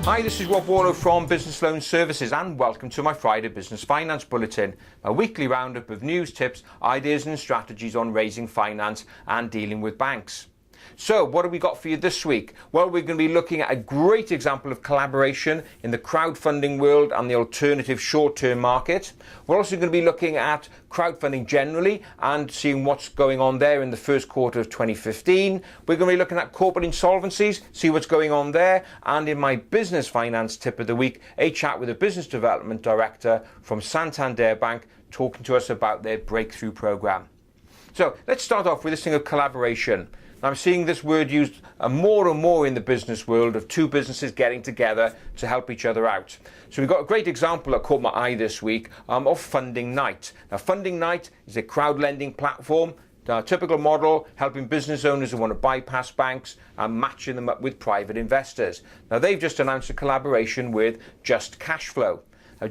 Hi, this is Warlow from Business Loan Services and welcome to my Friday Business Finance Bulletin, a weekly roundup of news, tips, ideas and strategies on raising finance and dealing with banks. So what have we got for you this week? Well, we're going to be looking at a great example of collaboration in the crowdfunding world and the alternative short-term market. We're also going to be looking at crowdfunding generally and seeing what's going on there in the first quarter of 2015. We're going to be looking at corporate insolvencies, see what's going on there, and in my business finance tip of the week, a chat with a business development director from Santander Bank talking to us about their breakthrough program. So let's start off with this thing of collaboration. I'm seeing this word used more and more in the business world of two businesses getting together to help each other out. So we've got a great example that caught my eye this week of Funding Night. Now, Funding Night is a crowd lending platform, typical model, helping business owners who want to bypass banks and matching them up with private investors. Now, they've just announced a collaboration with Just-Cashflow.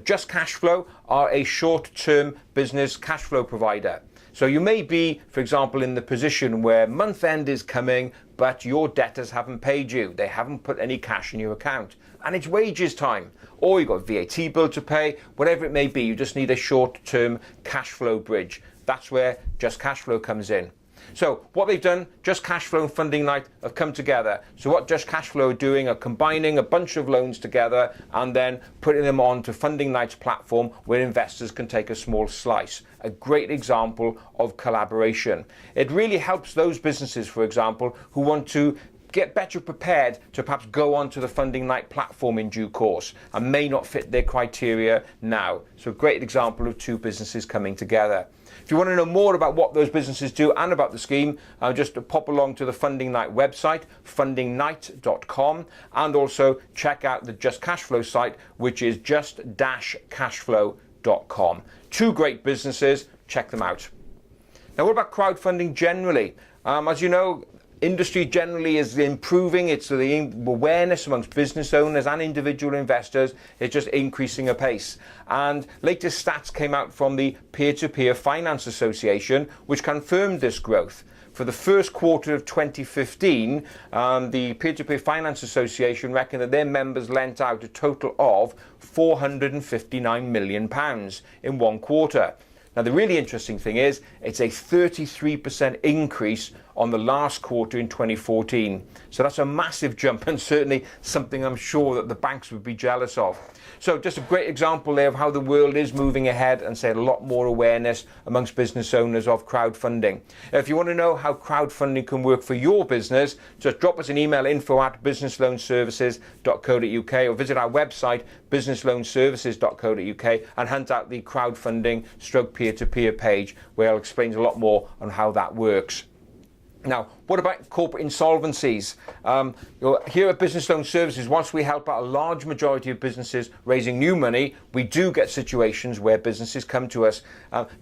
Just-Cashflow are a short-term business cash flow provider. So you may be, for example, in the position where month end is coming, but your debtors haven't paid you. They haven't put any cash in your account. And it's wages time. Or you've got a VAT bill to pay, whatever it may be. You just need a short-term cash flow bridge. That's where Just-Cashflow comes in. So what they've done, Just-Cashflow and Funding Night have come together. So what Just-Cashflow are doing are combining a bunch of loans together and then putting them onto Funding Night's platform where investors can take a small slice. A great example of collaboration. It really helps those businesses, for example, who want to get better prepared to perhaps go onto the Funding Night platform in due course and may not fit their criteria now. So a great example of two businesses coming together. If you want to know more about what those businesses do and about the scheme, just pop along to the Funding Night website, fundingnight.com, and also check out the Just-Cashflow site, which is just-cashflow.com. Two great businesses, check them out. Now, what about crowdfunding generally? As you know, industry generally is improving. It's the awareness amongst business owners and individual investors is just increasing apace. And latest stats came out from the Peer-to-Peer Finance Association, which confirmed this growth. For the first quarter of 2015, the Peer-to-Peer Finance Association reckoned that their members lent out a total of £459 million in one quarter. Now, the really interesting thing is it's a 33% increase on the last quarter in 2014. So that's a massive jump and certainly something I'm sure that the banks would be jealous of. So just a great example there of how the world is moving ahead and say a lot more awareness amongst business owners of crowdfunding. If you want to know how crowdfunding can work for your business, just drop us an email, info@businessloanservices.co.uk, or visit our website, businessloanservices.co.uk, and hunt out the crowdfunding / peer-to-peer page where I'll explain a lot more on how that works. Now, what about corporate insolvencies? Here at Business Loan Services, once we help out a large majority of businesses raising new money, we do get situations where businesses come to us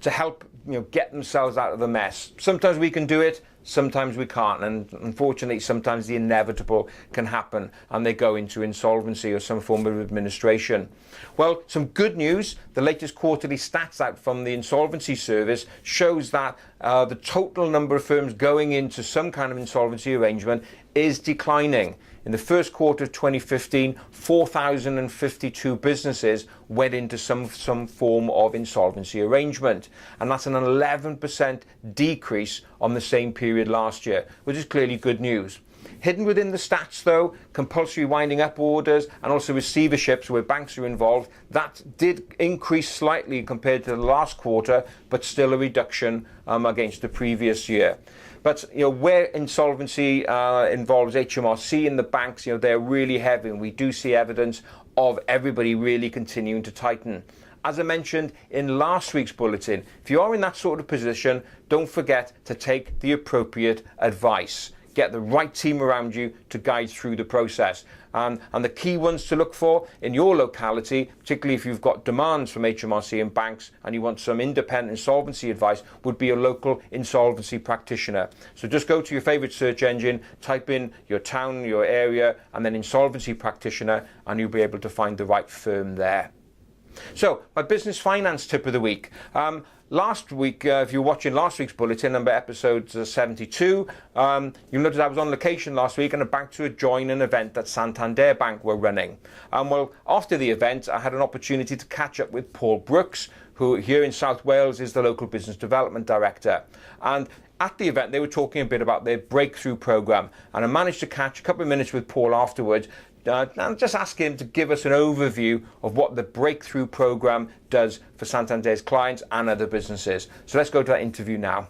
to help get themselves out of the mess. Sometimes we can do it, sometimes we can't, and unfortunately sometimes the inevitable can happen and they go into insolvency or some form of administration. Well, some good news. The latest quarterly stats out from the Insolvency service shows that the total number of firms going into some kind of insolvency arrangement is declining. In the first quarter of 2015, 4,052 businesses went into some form of insolvency arrangement. And that's an 11% decrease on the same period last year, which is clearly good news. Hidden within the stats, though, compulsory winding up orders and also receiverships where banks are involved, that did increase slightly compared to the last quarter, but still a reduction against the previous year. But where insolvency involves HMRC and the banks, they're really heavy, and we do see evidence of everybody really continuing to tighten. As I mentioned in last week's bulletin, if you are in that sort of position, don't forget to take the appropriate advice. Get the right team around you to guide through the process. And the key ones to look for in your locality, particularly if you've got demands from HMRC and banks and you want some independent insolvency advice, would be a local insolvency practitioner. So just go to your favourite search engine, type in your town, your area, and then insolvency practitioner, and you'll be able to find the right firm there. So, my business finance tip of the week. Last week, if you're watching last week's bulletin, number episode 72, you'll notice I was on location last week and about to join an event that Santander Bank were running. Well, after the event, I had an opportunity to catch up with Paul Brooks, who here in South Wales is the local business development director. And at the event, they were talking a bit about their breakthrough program. And I managed to catch a couple of minutes with Paul afterwards and just ask him to give us an overview of what the breakthrough program does for Santander's clients and other businesses. So let's go to that interview now.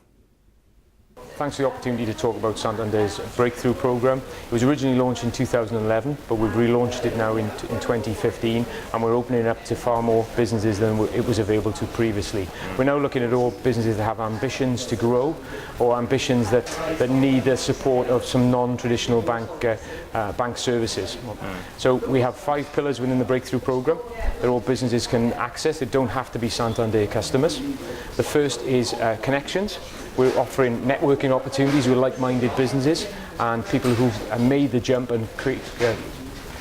Thanks for the opportunity to talk about Santander's breakthrough program. It was originally launched in 2011, but we've relaunched it now in 2015, and we're opening it up to far more businesses than it was available to previously. We're now looking at all businesses that have ambitions to grow, or ambitions that need the support of some non-traditional bank services. So we have 5 pillars within the breakthrough program that all businesses can access. They don't have to be Santander customers. The first is connections. We're offering networking opportunities with like-minded businesses and people who've made the jump and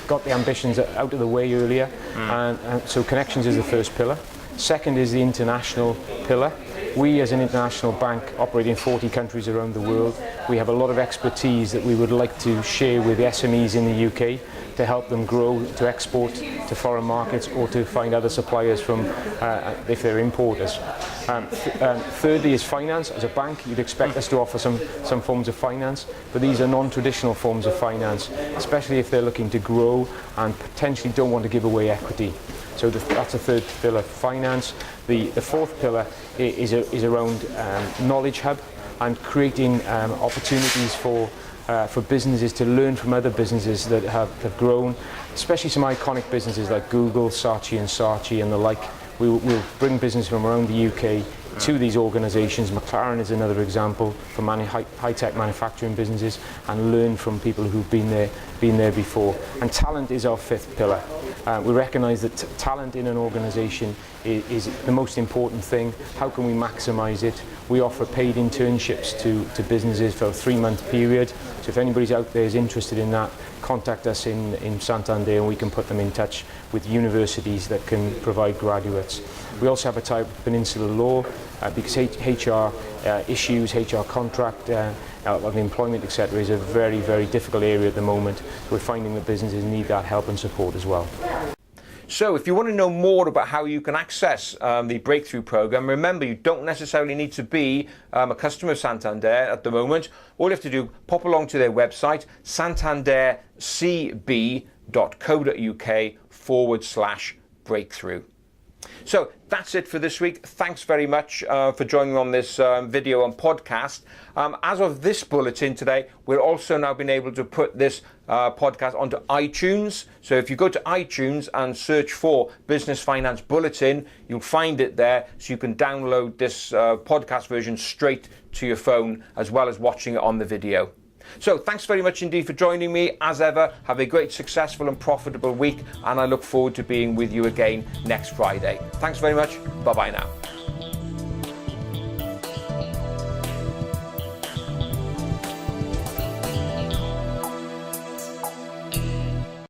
got the ambitions out of the way earlier. And so connections is the first pillar. Second is the international pillar. We as an international bank operate in 40 countries around the world. We have a lot of expertise that we would like to share with SMEs in the UK to help them grow, to export to foreign markets or to find other suppliers from if they're importers. Thirdly is finance. As a bank, you'd expect us to offer some forms of finance, but these are non-traditional forms of finance, especially if they're looking to grow and potentially don't want to give away equity. So that's the third pillar, finance. The fourth pillar is around knowledge hub and creating opportunities for businesses to learn from other businesses that have grown, especially some iconic businesses like Google, Saatchi and the like. We'll bring business from around the UK to these organisations. McLaren is another example for high-tech manufacturing businesses, and learn from people who've been there before. And talent is our fifth pillar. We recognise that talent in an organisation is the most important thing. How can we maximise it? We offer paid internships to businesses for a 3-month period. So if anybody's out there is interested in that, contact us in Santander and we can put them in touch with universities that can provide graduates. We also have a type of Peninsula law because HR issues, HR contract, of employment, etc. is a very, very difficult area at the moment. We're finding that businesses need that help and support as well. So if you want to know more about how you can access the Breakthrough Programme, remember you don't necessarily need to be a customer of Santander at the moment. All you have to do, pop along to their website, santandercb.co.uk/breakthrough. So that's it for this week. Thanks very much for joining me on this video and podcast. As of this bulletin today, we're also now been able to put this podcast onto iTunes. So if you go to iTunes and search for Business Finance Bulletin, you'll find it there. So you can download this podcast version straight to your phone as well as watching it on the video. So thanks very much indeed for joining me. As ever, have a great, successful and profitable week, and I look forward to being with you again next Friday. Thanks very much. Bye-bye now.